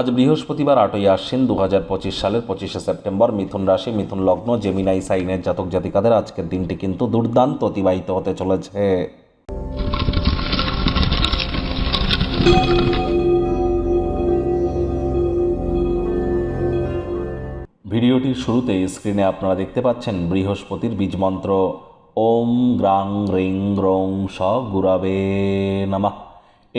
আজ বৃহস্পতিবার 8ই আশ্বিন 2025 সালের 25শে সেপ্টেম্বর। মিথুন রাশি, মিথুন লগ্ন, জেমিনাই সাইনের জাতক জাতিকাদের আজকের দিনটি কিন্তু দুর্দান্ত অতিবাহিত হতে চলেছে। ভিডিওটির শুরুতেই স্ক্রিনে আপনারা দেখতে পাচ্ছেন বৃহস্পতির বীজমন্ত্র ওম গ্রাং রিং গ্রং স গুরাবে নমঃ।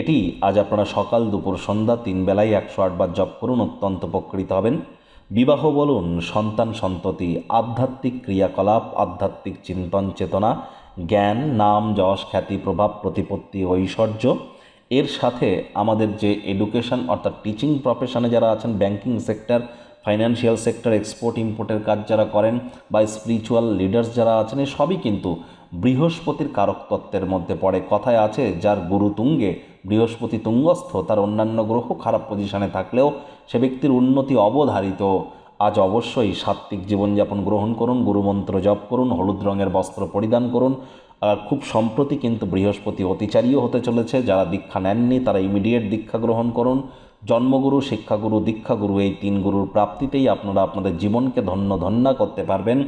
এটি আজ আপনারা সকাল দুপুর সন্ধ্যা 3 বেলায় 108 বার জপ করুন, অত্যন্ত উপকৃত হবেন। বিবাহ বলুন, সন্তান সন্ততি, আধ্যাত্মিক ক্রিয়াকলাপ, আধ্যাত্মিক চিন্তন চেতনা, জ্ঞান, নাম যশ খ্যাতি প্রভাব প্রতিপত্তি ঐশ্বর্য, এর সাথে আমাদের যে এডুকেশন অর্থাৎ টিচিং প্রফেশনে যারা আছেন, banking sector, financial sector, export ইম্পোর্টের কাজ যারা করেন বা স্পিরিচুয়াল লিডার্স যারা আছেন, এই সবই কিন্তু বৃহস্পতির কারক তত্ত্বের মধ্যে পড়ে। কথায় আছে, যার গুরু তুঙ্গে বৃহস্পতি তুঙ্গস্থ, তার অন্যান্য গ্রহ খারাপ পজিশনে থাকলেও সে ব্যক্তির উন্নতি অবধারিত। আজ অবশ্যই সাত্ত্বিক জীবনযাপন গ্রহণ করুন, গুরুমন্ত্র জপ করুন, হলুদ রঙের বস্ত্র পরিধান করুন। আর খুব সম্প্রতি কিন্তু বৃহস্পতি অতিচারীও হতে চলেছে। যারা দীক্ষা নেননি তারা ইমিডিয়েট দীক্ষা গ্রহণ করুন। জন্মগুরু, শিক্ষাগুরু, দীক্ষাগুরু, এই 3 গুরুর প্রাপ্তিতেই আপনারা আপনাদের জীবনকে ধন্য করতে পারবেন।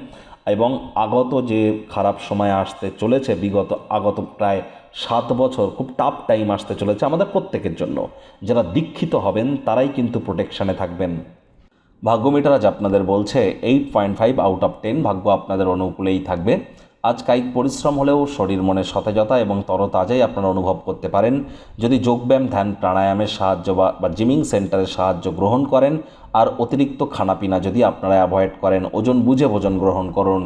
এবং আগত যে খারাপ সময় আসতে চলেছে, আগত প্রায় 7 বছর খুব টাফ টাইম আসতে চলেছে আমাদের প্রত্যেকের জন্য। যারা দীক্ষিত হবেন তারাই কিন্তু প্রোটেকশানে থাকবেন। ভাগ্যমিটার আজ আপনাদের বলছে 8.5 আউট অফ 10, ভাগ্য আপনাদের অনুকূলেই থাকবে। আজ কায়িক পরিশ্রম হলেও শরীর মনে সতেজতা এবং তরতাজাই আপনারা অনুভব করতে পারেন। যদি যোগব্যায়াম, ধ্যান, প্রাণায়ামের সাহায্য বা জিমিং সেন্টারের সাহায্য গ্রহণ করেন, আর অতিরিক্ত খানাপিনা যদি আপনারা অ্যাভয়েড করেন, ওজন বুঝে ভোজন গ্রহণ করুন।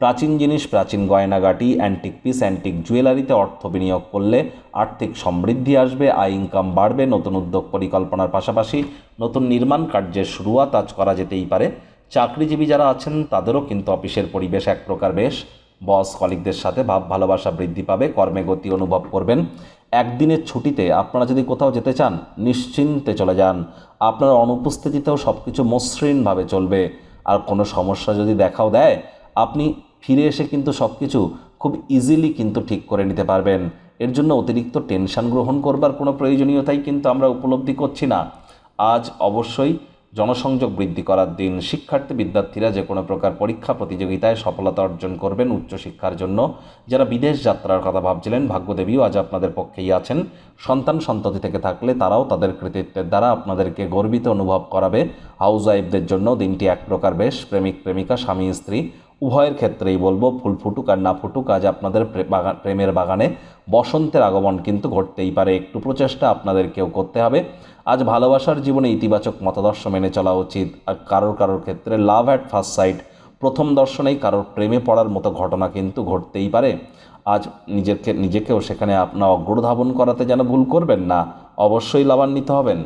প্রাচীন জিনিস, প্রাচীন গয়নাগাটি, অ্যান্টিক পিস, অ্যান্টিক জুয়েলারিতে অর্থ বিনিয়োগ করলে আর্থিক সমৃদ্ধি আসবে, আয় ইনকাম বাড়বে। নতুন উদ্যোগ পরিকল্পনার পাশাপাশি নতুন নির্মাণ কার্যের শুরুয়াত আজ করা যেতেই পারে। চাকরিজীবী যারা আছেন তাদেরও কিন্তু অফিসের পরিবেশ এক প্রকার বেশ। বস কলিগদের সাথে ভাব ভালোবাসা বৃদ্ধি পাবে, কর্মে গতি অনুভব করবেন। একদিনের ছুটিতে আপনারা যদি কোথাও যেতে চান, নিশ্চিন্তে চলে যান। আপনার অনুপস্থিতিতেও সব কিছু মসৃণভাবে চলবে। আর কোনো সমস্যা যদি দেখাও দেয়, আপনি ফিরে এসে কিন্তু সব কিছু খুব ইজিলি কিন্তু ঠিক করে নিতে পারবেন। এর জন্য অতিরিক্ত টেনশন গ্রহণ করবার কোনো প্রয়োজনীয়তাই কিন্তু আমরা উপলব্ধি করছি না। আজ অবশ্যই জনসংযোগ বৃদ্ধি করার দিন। শিক্ষার্থী বিদ্যার্থীরা যে কোনো প্রকার পরীক্ষা প্রতিযোগিতায় সফলতা অর্জন করবেন উচ্চশিক্ষার জন্য। যারা বিদেশ যাত্রার কথা ভাবছিলেন, ভাগ্যদেবীও আজ আপনাদের পক্ষেই আছেন। সন্তান সন্ততি থেকে থাকলে তারাও তাদের কৃতিত্বের দ্বারা আপনাদেরকে গর্বিত অনুভব করাবে। হাউস ওয়াইফদের জন্য দিনটি এক প্রকার বেশ। প্রেমিক প্রেমিকা, স্বামী স্ত্রী উভয়ের ক্ষেত্রেই বলবো, ফুল ফুটুক আর না ফুটুক, আজ আপনাদের প্রেমের বাগানে বসন্তের আগমন কিন্তু ঘটতেই পারে। একটু প্রচেষ্টা আপনাদেরকেও করতে হবে। আজ ভালোবাসার জীবনে ইতিবাচক মতাদর্শ মেনে চলা উচিত। আর কারোর ক্ষেত্রে লাভ অ্যাট ফার্স্ট সাইট, প্রথম দর্শনেই কারোর প্রেমে পড়ার মতো ঘটনা কিন্তু ঘটতেই পারে। আজ নিজেকেও সেখানে আপনার অগ্রধাবন করাতে যেন ভুল করবেন না, অবশ্যই লাভান্বিত হবেন।